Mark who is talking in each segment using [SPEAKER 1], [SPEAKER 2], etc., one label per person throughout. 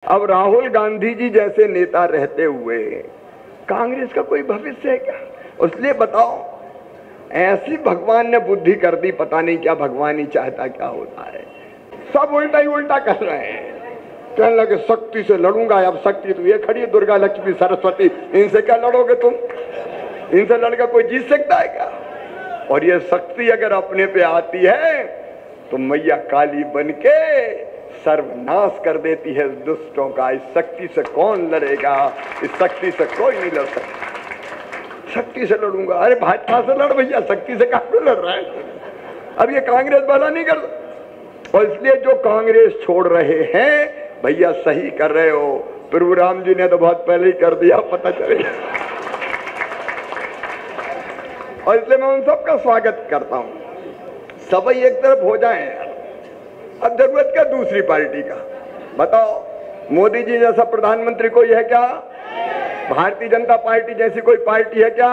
[SPEAKER 1] अब राहुल गांधी जी जैसे नेता रहते हुए कांग्रेस का कोई भविष्य है क्या? इसलिए बताओ, ऐसी भगवान ने बुद्धि कर दी, पता नहीं क्या भगवान ही चाहता क्या होता है। सब उल्टा ही उल्टा कर रहे हैं। कहने लगे शक्ति से लड़ूंगा। अब शक्ति तो ये खड़ी है, दुर्गा लक्ष्मी सरस्वती, इनसे क्या लड़ोगे तुम? इनसे लड़कर कोई जीत सकता है क्या? और ये शक्ति अगर अपने पे आती है तो मैया काली बनके सर्वनाश कर देती है दुष्टों का। इस शक्ति से कौन लड़ेगा? इस शक्ति से कोई नहीं लड़ सकता। शक्ति से लड़ूंगा? अरे भाजपा से लड़ भैया, शक्ति से कहां लड़ रहा है? अब ये कांग्रेस वाला नहीं कर। और इसलिए जो कांग्रेस छोड़ रहे हैं भैया सही कर रहे हो। प्रभुराम जी ने तो बहुत पहले ही कर दिया, पता चलेगा। और इसलिए मैं उन सबका स्वागत करता हूं। सभी एक तरफ हो जाएं। अब जरूरत क्या दूसरी पार्टी का? बताओ, मोदी जी जैसा प्रधानमंत्री कोई है क्या? भारतीय जनता पार्टी जैसी कोई पार्टी है क्या?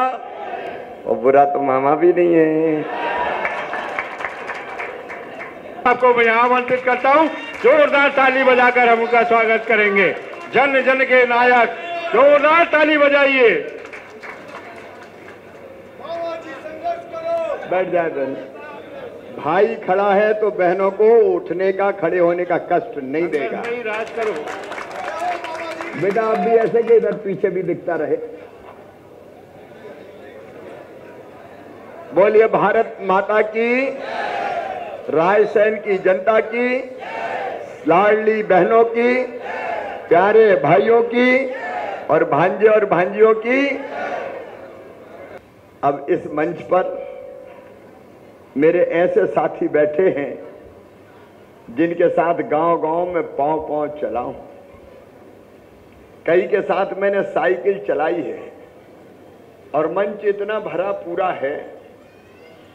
[SPEAKER 1] और बुरा तो मामा भी नहीं है।
[SPEAKER 2] आपको मैं आमंत्रित करता हूं, जोरदार ताली बजाकर हम उनका स्वागत करेंगे। जन जन के नायक, जोरदार ताली बजाइए।
[SPEAKER 1] बैठ जाए बहन। भाई खड़ा है तो बहनों को उठने का, खड़े होने का कष्ट नहीं देगा।
[SPEAKER 2] नहीं, राज करो
[SPEAKER 1] बेटा, आप भी ऐसे कि इधर पीछे भी दिखता रहे। बोलिए भारत माता की, रायसेन की जनता की, लाडली बहनों की, प्यारे भाइयों की और भांजे और भांजियों की। अब इस मंच पर मेरे ऐसे साथी बैठे हैं जिनके साथ गांव-गांव में पांव-पांव चला हूं। कई के साथ मैंने साइकिल चलाई है। और मंच इतना भरा पूरा है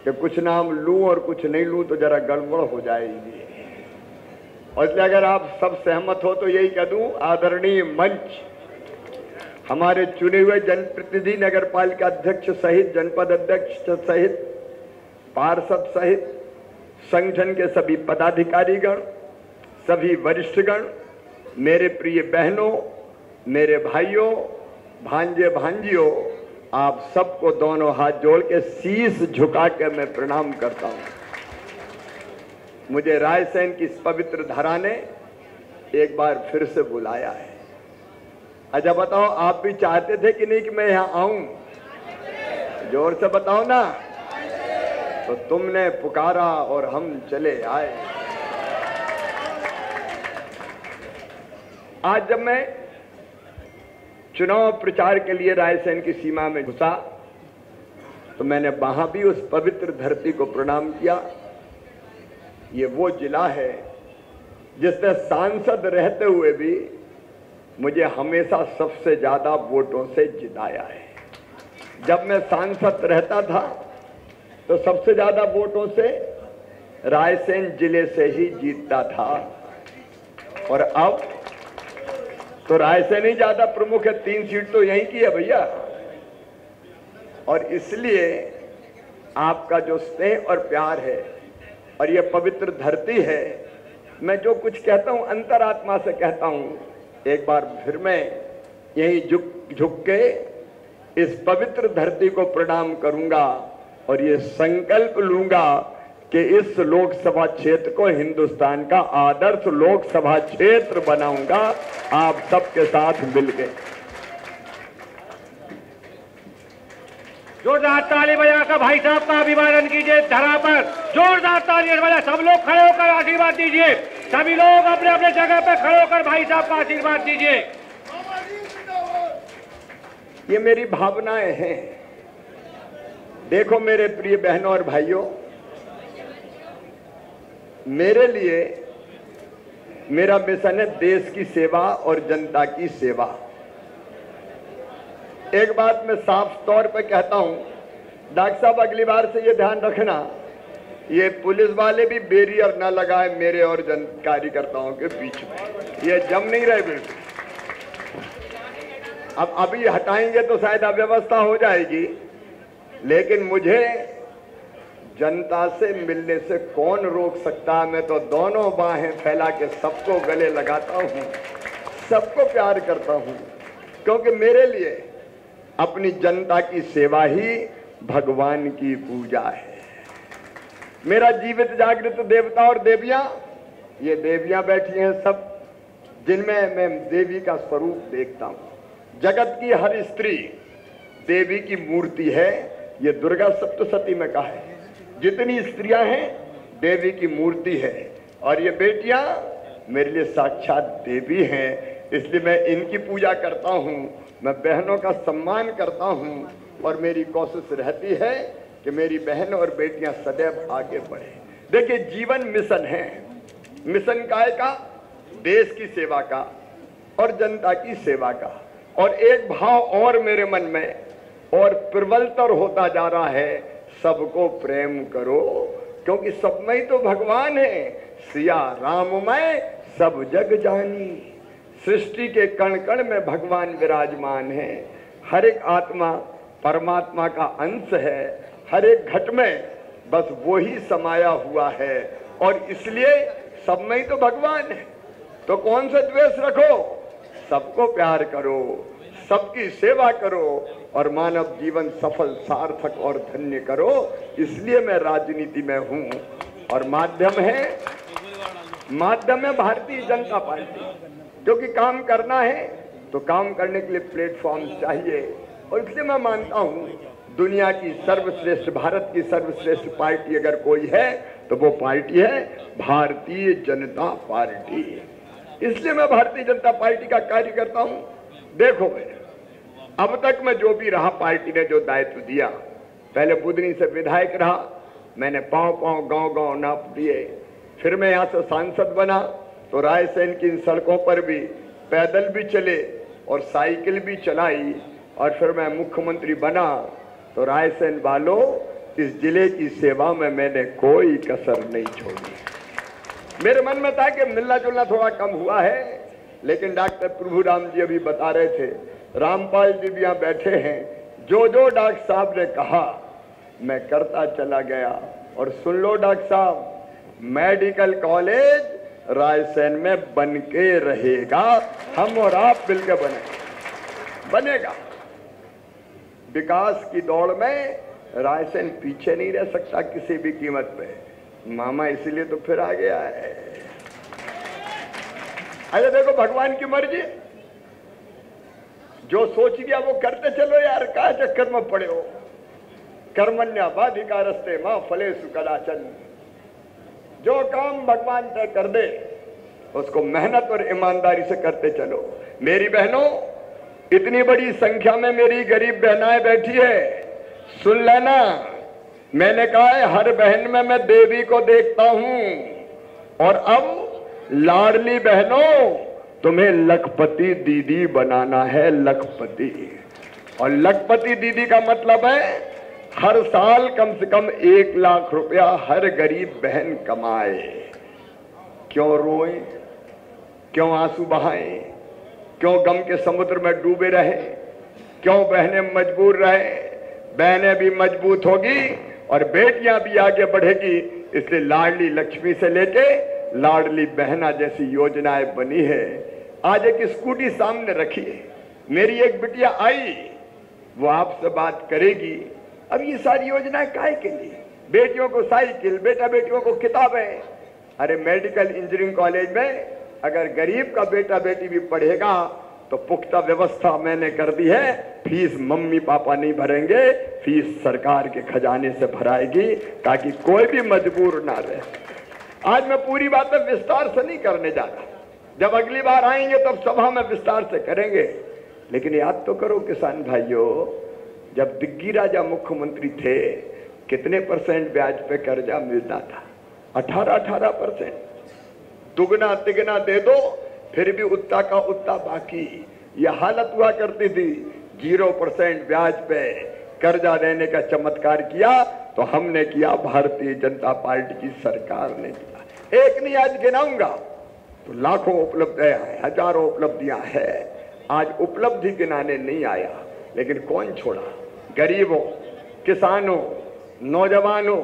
[SPEAKER 1] कि कुछ नाम लूं और कुछ नहीं लूं तो जरा गड़बड़ हो जाएगी। और इसलिए अगर आप सब सहमत हो तो यही कह दूं, आदरणीय मंच, हमारे चुने हुए जनप्रतिनिधि, नगर पालिका अध्यक्ष सहित, जनपद अध्यक्ष सहित, पार्षद सहित, संगठन के सभी पदाधिकारीगण, सभी वरिष्ठगण, मेरे प्रिय बहनों, मेरे भाइयों, भांजे भांजियों, आप सबको दोनों हाथ जोड़ के शीश झुका के मैं प्रणाम करता हूं। मुझे रायसेन की इस पवित्र धरा ने एक बार फिर से बुलाया है। अच्छा बताओ, आप भी चाहते थे कि नहीं कि मैं यहां आऊं? जोर से बताओ ना। तो तुमने पुकारा और हम चले आए। आज जब मैं चुनाव प्रचार के लिए रायसेन की सीमा में घुसा तो मैंने वहां भी उस पवित्र धरती को प्रणाम किया। ये वो जिला है जिसने सांसद रहते हुए भी मुझे हमेशा सबसे ज्यादा वोटों से जिताया है। जब मैं सांसद रहता था तो सबसे ज्यादा वोटों से रायसेन जिले से ही जीतता था। और अब तो रायसेन ही ज्यादा प्रमुख है, 3 सीट तो यहीं की है भैया। और इसलिए आपका जो स्नेह और प्यार है और ये पवित्र धरती है, मैं जो कुछ कहता हूं अंतरात्मा से कहता हूं। एक बार फिर मैं यहीं झुक के इस पवित्र धरती को प्रणाम करूंगा और ये संकल्प लूंगा कि इस लोकसभा क्षेत्र को हिंदुस्तान का आदर्श लोकसभा क्षेत्र बनाऊंगा, आप सबके साथ मिलकर।
[SPEAKER 2] जोरदार ताली बजाकर भाई साहब का अभिवादन कीजिए। धरा पर जोरदार ताली बजा। सब लोग खड़े होकर आशीर्वाद दीजिए। सभी लोग अपने अपने जगह पर खड़े होकर भाई साहब का आशीर्वाद दीजिए।
[SPEAKER 1] ये मेरी भावनाएं हैं। देखो मेरे प्रिय बहनों और भाइयों, मेरे लिए मेरा मिशन है देश की सेवा और जनता की सेवा। एक बात मैं साफ तौर पे कहता हूं, डॉक्टर साहब अगली बार से ये ध्यान रखना, ये पुलिस वाले भी बैरियर ना लगाए मेरे और जन कार्यकर्ताओं के बीच में। ये जम नहीं रहे बिल्कुल। अब अभी हटाएंगे तो शायद अव्यवस्था हो जाएगी, लेकिन मुझे जनता से मिलने से कौन रोक सकता है? मैं तो दोनों बाहें फैला के सबको गले लगाता हूं। सबको प्यार करता हूं, क्योंकि मेरे लिए अपनी जनता की सेवा ही भगवान की पूजा है। मेरा जीवित जागृत देवता और देवियां, ये देवियां बैठी हैं सब, जिनमें मैं देवी का स्वरूप देखता हूं। जगत की हर स्त्री देवी की मूर्ति है, ये दुर्गा सप्तशती में कहा है। जितनी स्त्रियां हैं देवी की मूर्ति है, और ये बेटियां मेरे लिए साक्षात देवी हैं, इसलिए मैं इनकी पूजा करता हूं। मैं बहनों का सम्मान करता हूं, और मेरी कोशिश रहती है कि मेरी बहन और बेटियां सदैव आगे बढ़े। देखिए, जीवन मिशन है। मिशन काय का? देश की सेवा का और जनता की सेवा का। और एक भाव और मेरे मन में और प्रबलतर होता जा रहा है, सबको प्रेम करो, क्योंकि सब में ही तो भगवान है। सिया राममय सब जग जानी, सृष्टि के कण कण में भगवान विराजमान है। हर एक आत्मा परमात्मा का अंश है, हर एक घट में बस वो ही समाया हुआ है, और इसलिए सब में ही तो भगवान है। तो कौन सा द्वेष रखो, सबको प्यार करो, सबकी सेवा करो, और मानव जीवन सफल, सार्थक और धन्य करो। इसलिए मैं राजनीति में हूं, और माध्यम है भारतीय जनता पार्टी। क्योंकि काम करना है तो काम करने के लिए प्लेटफॉर्म चाहिए, और इसलिए मैं मानता हूं दुनिया की सर्वश्रेष्ठ, भारत की सर्वश्रेष्ठ पार्टी अगर कोई है तो वो पार्टी है भारतीय जनता पार्टी। इसलिए मैं भारतीय जनता पार्टी का कार्य करता हूं। देखो मेरे, अब तक मैं जो भी रहा, पार्टी ने जो दायित्व दिया, पहले बुधनी से विधायक रहा, मैंने पांव पांव गांव गांव नाप दिए। फिर मैं यहाँ से सांसद बना तो रायसेन की इन सड़कों पर भी पैदल भी चले और साइकिल भी चलाई, और फिर मैं मुख्यमंत्री बना तो रायसेन वालों, इस जिले की सेवा में मैंने कोई कसर नहीं छोड़ी। मेरे मन में था कि मिलना जुलना थोड़ा कम हुआ है, लेकिन डॉक्टर प्रभुराम जी अभी बता रहे थे, रामपाल जी भी यहाँ बैठे हैं, जो जो डॉक्टर साहब ने कहा मैं करता चला गया। और सुन लो डॉक्टर साहब, मेडिकल कॉलेज रायसेन में बन के रहेगा, हम और आप मिलकर बनेगा। विकास की दौड़ में रायसेन पीछे नहीं रह सकता किसी भी कीमत पे। मामा इसीलिए तो फिर आ गया है। अरे देखो, भगवान की मर्जी, जो सोच गया वो करते चलो यार, क्या चक्कर में पड़े हो। कर्मण्यवाधिकारस्ते मां फलेषु कदाचन, जो काम भगवान तय कर दे उसको मेहनत और ईमानदारी से करते चलो। मेरी बहनों, इतनी बड़ी संख्या में मेरी गरीब बहनाएं बैठी है, सुन लेना, मैंने कहा है हर बहन में मैं देवी को देखता हूं। और अब लाडली बहनों, तुम्हें लखपति दीदी बनाना है, लखपति। और लखपति दीदी का मतलब है हर साल कम से कम 1 लाख रुपया हर गरीब बहन कमाए। क्यों रोए, क्यों आंसू बहाए, क्यों गम के समुद्र में डूबे रहे, क्यों बहनें मजबूर रहे। बहनें भी मजबूत होगी और बेटियां भी आगे बढ़ेगी। इसलिए लाडली लक्ष्मी से लेके लाडली बहना जैसी योजनाएं बनी है। आज एक स्कूटी सामने रखी है, मेरी एक बिटिया आई, वो आपसे बात करेगी। अब ये सारी योजनाएं काहे के लिए? बेटियों को साइकिल, बेटा बेटियों को किताबें। अरे मेडिकल इंजीनियरिंग कॉलेज में अगर गरीब का बेटा बेटी भी पढ़ेगा तो पुख्ता व्यवस्था मैंने कर दी है, फीस मम्मी पापा नहीं भरेंगे, फीस सरकार के खजाने से भराएगी, ताकि कोई भी मजबूर ना रहे। आज मैं पूरी बातें विस्तार से नहीं करने जा रहा, जब अगली बार आएंगे तब सभा में विस्तार से करेंगे। लेकिन याद तो करो किसान भाइयों, जब दिग्गी राजा मुख्यमंत्री थे कितने % ब्याज पे कर्जा मिलता था? 18% दुगना तिगना दे दो फिर भी उतना का उतना बाकी। यह हालत हुआ करती थी। 0% ब्याज पे कर्जा देने का चमत्कार किया तो हमने किया, भारतीय जनता पार्टी की सरकार ने किया। एक नहीं आज गिनाऊंगा तो लाखों उपलब्धियां हैं, हजारों उपलब्धियां हैं। आज उपलब्धि गिनाने नहीं आया, लेकिन कौन छोड़ा? गरीबों, किसानों, नौजवानों,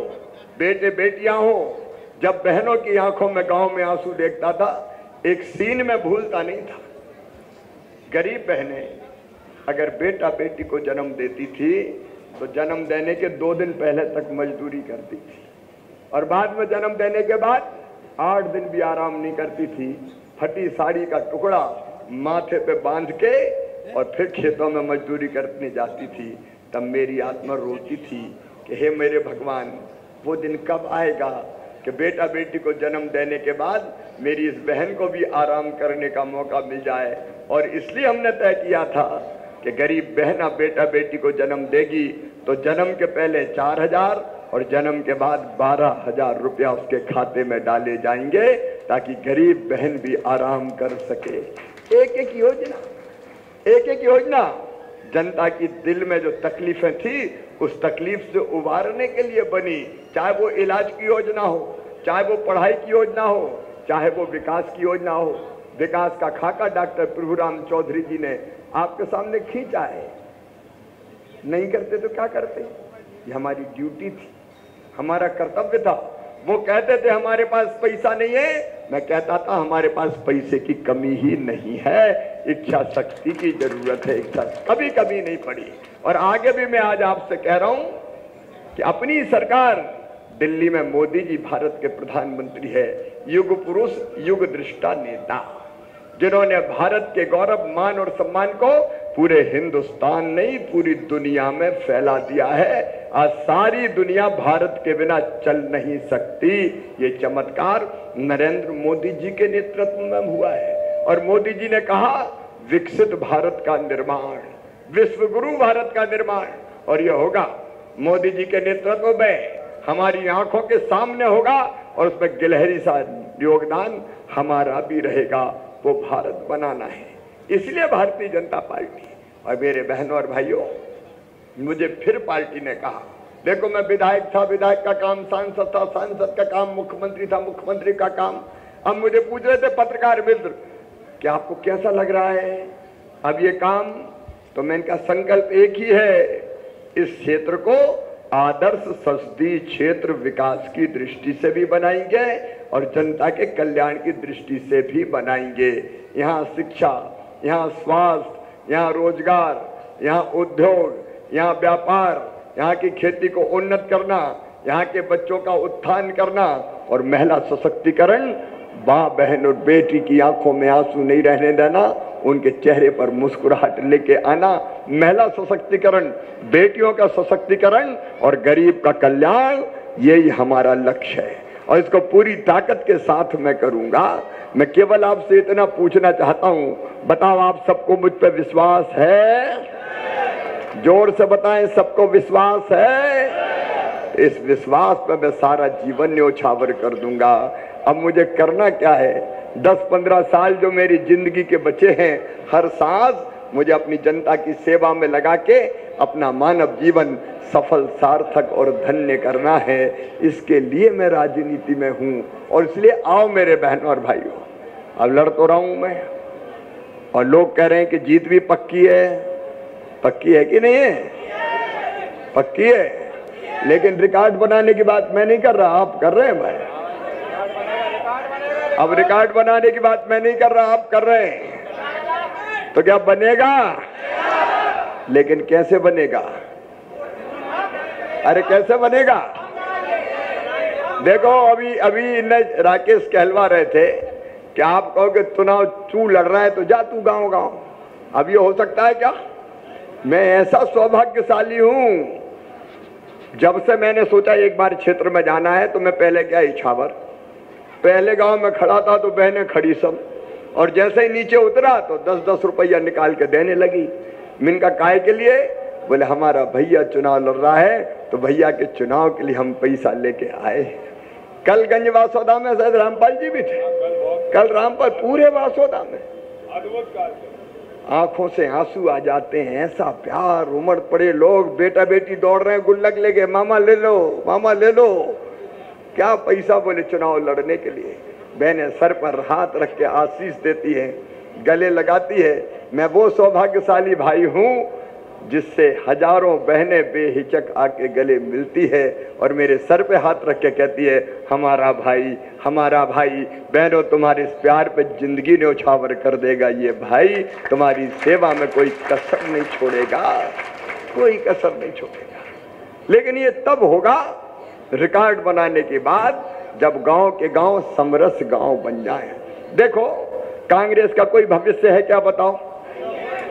[SPEAKER 1] बेटे बेटियां हो। जब बहनों की आंखों में गांव में आंसू देखता था, एक सीन में भूलता नहीं था। गरीब बहनें अगर बेटा बेटी को जन्म देती थी तो जन्म देने के 2 दिन पहले तक मजदूरी करती थी और बाद में जन्म देने के बाद 8 दिन भी आराम नहीं करती थी। फटी साड़ी का टुकड़ा माथे पे बांध के और फिर खेतों में मजदूरी करने जाती थी। तब मेरी आत्मा रोती थी कि हे मेरे भगवान, वो दिन कब आएगा कि बेटा बेटी को जन्म देने के बाद मेरी इस बहन को भी आराम करने का मौका मिल जाए। और इसलिए हमने तय किया था कि गरीब बहन अब बेटा बेटी को जन्म देगी तो जन्म के पहले 4,000 और जन्म के बाद 12,000 रुपया उसके खाते में डाले जाएंगे ताकि गरीब बहन भी आराम कर सके। एक एक योजना जनता की दिल में जो तकलीफें थी उस तकलीफ से उबारने के लिए बनी। चाहे वो इलाज की योजना हो, चाहे वो पढ़ाई की योजना हो, चाहे वो विकास की योजना हो। विकास का खाका डॉक्टर प्रभुराम चौधरी जी ने आपके सामने खींचा है। नहीं करते तो क्या करते? ये हमारी ड्यूटी थी, हमारा कर्तव्य था। वो कहते थे हमारे पास पैसा नहीं है, मैं कहता था हमारे पास पैसे की कमी ही नहीं है, इच्छा शक्ति की जरूरत है। इच्छा कभी कभी नहीं पड़ी। और आगे भी मैं आज आपसे कह रहा हूं कि अपनी सरकार, दिल्ली में मोदी जी भारत के प्रधानमंत्री है, युग पुरुष युग दृष्टा नेता, जिन्होंने भारत के गौरव मान और सम्मान को पूरे हिंदुस्तान नहीं पूरी दुनिया में फैला दिया है। आज सारी दुनिया भारत के बिना चल नहीं सकती। ये चमत्कार नरेंद्र मोदी जी के नेतृत्व में हुआ है। और मोदी जी ने कहा विकसित भारत का निर्माण, विश्व गुरु भारत का निर्माण, और ये होगा मोदी जी के नेतृत्व में, हमारी आंखों के सामने होगा और उसमें गिलहरी सा योगदान हमारा भी रहेगा। वो भारत बनाना है। इसलिए भारतीय जनता पार्टी और मेरे बहनों और भाइयों, मुझे फिर पार्टी ने कहा, देखो मैं विधायक था, विधायक का काम सांसद था, सांसद का काम मुख्यमंत्री था, मुख्यमंत्री का काम। अब मुझे पूछ रहे थे पत्रकार मित्र कि आपको कैसा लग रहा है अब ये काम? तो मैंने कहा संकल्प एक ही है, इस क्षेत्र को आदर्श संसदीय क्षेत्र विकास की दृष्टि से भी बनाएंगे और जनता के कल्याण की दृष्टि से भी बनाएंगे। यहाँ शिक्षा, यहाँ स्वास्थ्य, यहाँ रोजगार, यहाँ उद्योग, यहाँ व्यापार, यहाँ की खेती को उन्नत करना, यहाँ के बच्चों का उत्थान करना और महिला सशक्तिकरण। माँ बहन और बेटी की आंखों में आंसू नहीं रहने देना, उनके चेहरे पर मुस्कुराहट लेके आना। महिला सशक्तिकरण, बेटियों का सशक्तिकरण और गरीब का कल्याण, यही हमारा लक्ष्य है और इसको पूरी ताकत के साथ मैं करूंगा। मैं केवल आपसे इतना पूछना चाहता हूं, बताओ आप सबको मुझ पर विश्वास है? जोर से बताएं, सबको विश्वास है? इस विश्वास पर मैं सारा जीवन न्योछावर कर दूंगा। अब मुझे करना क्या है? 10-15 साल जो मेरी जिंदगी के बचे हैं, हर सांस मुझे अपनी जनता की सेवा में लगा के अपना मानव जीवन सफल, सार्थक और धन्य करना है। इसके लिए मैं राजनीति में हूं और इसलिए आओ मेरे बहनों और भाइयों, अब लड़ तो रहा हूं मैं और लोग कह रहे हैं कि जीत भी पक्की है। पक्की है कि नहीं है? पक्की है, लेकिन रिकॉर्ड बनाने की बात मैं नहीं कर रहा, आप कर रहे हैं भाई। अब रिकॉर्ड बनाने की बात मैं नहीं कर रहा, आप कर रहे हैं। तो क्या बनेगा? लेकिन कैसे बनेगा? अरे कैसे बनेगा? देखो अभी राकेश कहलवा रहे थे कि आप कहो कि चुनाव तू लड़ रहा है तो जा तू गांव। अब ये हो सकता है क्या? मैं ऐसा सौभाग्यशाली हूं, जब से मैंने सोचा एक बार क्षेत्र में जाना है तो मैं पहले गया इछावर, पहले गांव में खड़ा था तो बहनें खड़ी सब, और जैसे ही नीचे उतरा तो 10-10 रुपया निकाल के देने लगी। मिनका काय के लिए? बोले हमारा भैया चुनाव लड़ रहा है तो भैया के चुनाव के लिए हम पैसा लेके आए। कल गंज वासोदा में शायद रामपाल जी भी थे, कल रामपाल पूरे वासोदा में आंखों से आंसू आ जाते हैं, ऐसा प्यार, उमड़ पड़े लोग, बेटा बेटी दौड़ रहे हैं गुल्लक लेके, मामा ले लो, मामा ले लो। क्या पैसा? बोले चुनाव लड़ने के लिए। बहनें सर पर हाथ रख के आशीष देती है, गले लगाती है। मैं वो सौभाग्यशाली भाई हूं जिससे हजारों बहनें बेहिचक आके गले मिलती है और मेरे सर पे हाथ रख के कहती है, हमारा भाई, हमारा भाई। बहनों, तुम्हारे इस प्यार पे जिंदगी न्यौछावर कर देगा ये भाई। तुम्हारी सेवा में कोई कसर नहीं छोड़ेगा, कोई कसर नहीं छोड़ेगा। लेकिन ये तब होगा रिकॉर्ड बनाने के बाद, जब गांव के गांव समरस गांव बन जाए। देखो, कांग्रेस का कोई भविष्य है क्या? बताओ,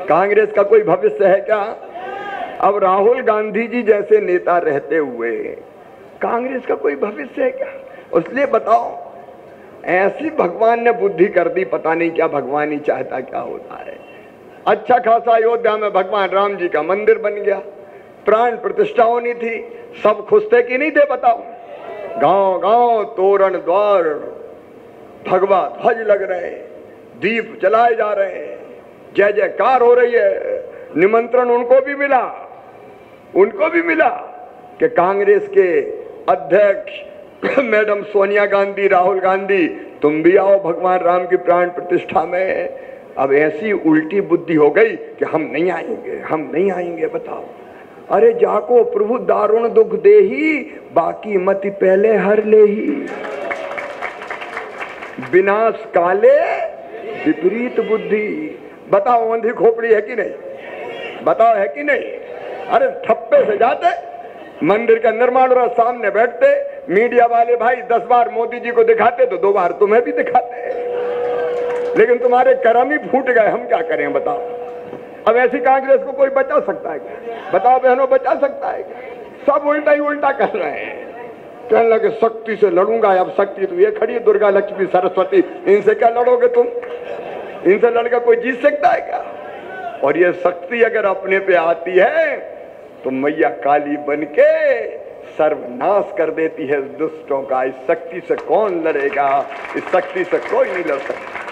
[SPEAKER 1] कांग्रेस का कोई भविष्य है क्या? अब राहुल गांधी जी जैसे नेता रहते हुए कांग्रेस का कोई भविष्य है क्या? इसलिए बताओ, ऐसी भगवान ने बुद्धि कर दी, पता नहीं क्या भगवान ही चाहता क्या होता है। अच्छा खासा अयोध्या में भगवान राम जी का मंदिर बन गया, प्राण प्रतिष्ठा होनी थी, सब खुश थे कि नहीं थे? बताओ, गांव गांव तोरण द्वार भगवा ध्वज लग रहे, दीप जलाए जा रहे हैं, जय जयकार हो रही है। निमंत्रण उनको भी मिला, उनको भी मिला कि कांग्रेस के अध्यक्ष मैडम सोनिया गांधी, राहुल गांधी, तुम भी आओ भगवान राम की प्राण प्रतिष्ठा में। अब ऐसी उल्टी बुद्धि हो गई कि हम नहीं आएंगे, हम नहीं आएंगे। बताओ, अरे जाको प्रभु दारुण दुख देही, बाकी मति पहले हर लेही। विनाश काले विपरीत बुद्धि। बताओ, अंधी खोपड़ी है कि नहीं? बताओ, है कि नहीं? अरे ठप्पे से जाते, मंदिर का निर्माण और सामने बैठते, मीडिया वाले भाई 10 बार मोदी जी को दिखाते तो 2 बार तुम्हें भी दिखाते, लेकिन तुम्हारे कर्म ही फूट गए। हम क्या करें? बताओ। अब ऐसी कांग्रेस को कोई बचा सकता है क्या? बताओ बहनों, बचा सकता है क्या? सब उल्टा ही उल्टा कर रहे हैं। कहने लगे शक्ति से लड़ूंगा। अब शक्ति तो ये खड़ी है, दुर्गा, लक्ष्मी, सरस्वती, इनसे क्या लड़ोगे तुम? इनसे लड़कर कोई जीत सकता है क्या? और ये शक्ति अगर अपने पे आती है तो मैया काली बनके सर्वनाश कर देती है दुष्टों का। इस शक्ति से कौन लड़ेगा? इस शक्ति से कोई नहीं लड़ सकता।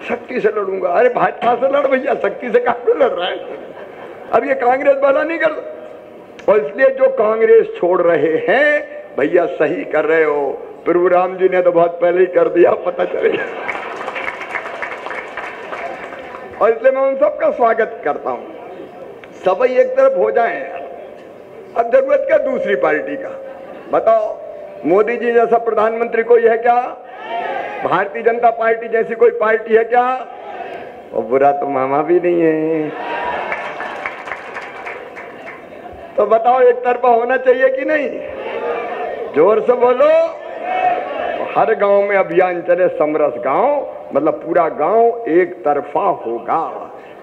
[SPEAKER 1] शक्ति से लड़ूंगा? अरे भाजपा से लड़ भैया, शक्ति से कहां लड़ रहा है? अब ये कांग्रेस भला नहीं कर। और इसलिए जो कांग्रेस छोड़ रहे हैं भैया, सही कर रहे हो। प्रभु राम जी ने तो बहुत पहले ही कर दिया, पता चलेगा। और इसलिए मैं उन सबका स्वागत करता हूं। सब एक तरफ हो जाएं। अब जरूरत क्या दूसरी पार्टी का? बताओ, मोदी जी जैसा प्रधानमंत्री कोई है क्या? भारतीय जनता पार्टी जैसी कोई पार्टी है क्या? और बुरा तो मामा भी नहीं है। तो बताओ, एक तरफा होना चाहिए कि नहीं? जोर से बोलो। हर गांव में अभियान चले, समरस गांव, मतलब पूरा गांव एक तरफा होगा।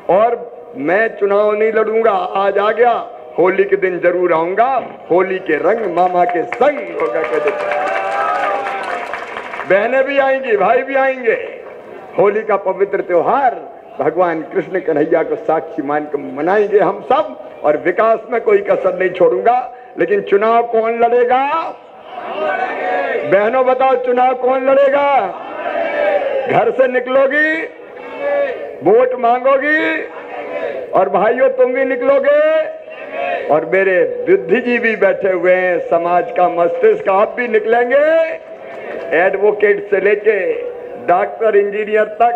[SPEAKER 1] और मैं चुनाव नहीं लड़ूंगा, आज आ गया, होली के दिन जरूर आऊंगा, होली के रंग मामा के संग होगा। बहनें भी आएंगी, भाई भी आएंगे। होली का पवित्र त्योहार भगवान कृष्ण कन्हैया को साक्षी मानकर मनाएंगे हम सब। और विकास में कोई कसर नहीं छोड़ूंगा। लेकिन चुनाव कौन लड़ेगा? बहनों बताओ, चुनाव कौन लड़ेगा? घर से निकलोगी, वोट मांगोगी, और भाइयों तुम भी निकलोगे, और मेरे बुद्धिजीवी भी बैठे हुए हैं, समाज का मस्तिष्क, आप भी निकलेंगे। एडवोकेट से लेके डॉक्टर, इंजीनियर तक,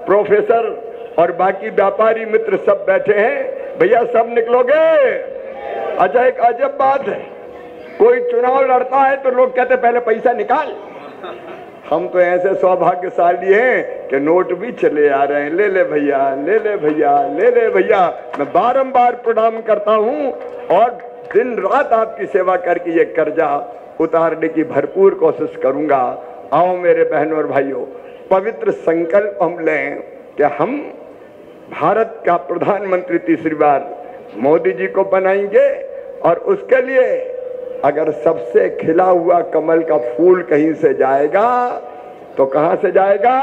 [SPEAKER 1] प्रोफेसर और बाकी व्यापारी मित्र सब बैठे हैं। भैया सब निकलोगे? अच्छा, एक अजब बात है, कोई चुनाव लड़ता है तो लोग कहते पहले पैसा निकाल। हम तो ऐसे सौभाग्यशाली हैं कि नोट भी चले आ रहे हैं। ले ले भैया, ले ले भैया, ले ले भैया। मैं बारंबार प्रणाम करता हूं और दिन रात आपकी सेवा करके ये कर्जा उतारने की भरपूर कोशिश करूंगा। आओ मेरे बहनों और भाइयों, पवित्र संकल्प हम लें कि हम भारत का प्रधानमंत्री तीसरी बार मोदी जी को बनाएंगे। और उसके लिए अगर सबसे खिला हुआ कमल का फूल कहीं से जाएगा तो कहां से जाएगा?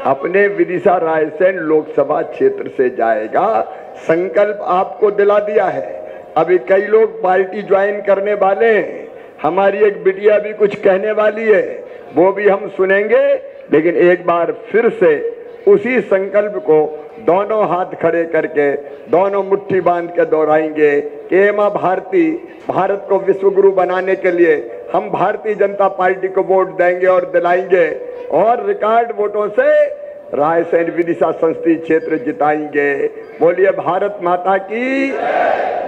[SPEAKER 1] अपने विदिशा रायसेन लोकसभा क्षेत्र से जाएगा। संकल्प आपको दिला दिया है। अभी कई लोग पार्टी ज्वाइन करने वाले हैं। हमारी एक बिटिया भी कुछ कहने वाली है, वो भी हम सुनेंगे। लेकिन एक बार फिर से उसी संकल्प को दोनों हाथ खड़े करके, दोनों मुट्ठी बांध के दोहराएंगे कि मां भारती, भारत को विश्व गुरु बनाने के लिए हम भारतीय जनता पार्टी को वोट देंगे और दिलाएंगे। और रिकॉर्ड वोटों से रायसेन विदिशा संसदीय क्षेत्र जिताएंगे। बोलिए भारत माता की,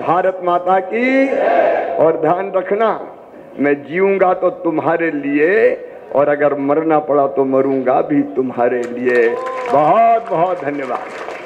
[SPEAKER 1] भारत माता की। और ध्यान रखना, मैं जीऊंगा तो तुम्हारे लिए, और अगर मरना पड़ा तो मरूंगा भी तुम्हारे लिए। बहुत बहुत धन्यवाद।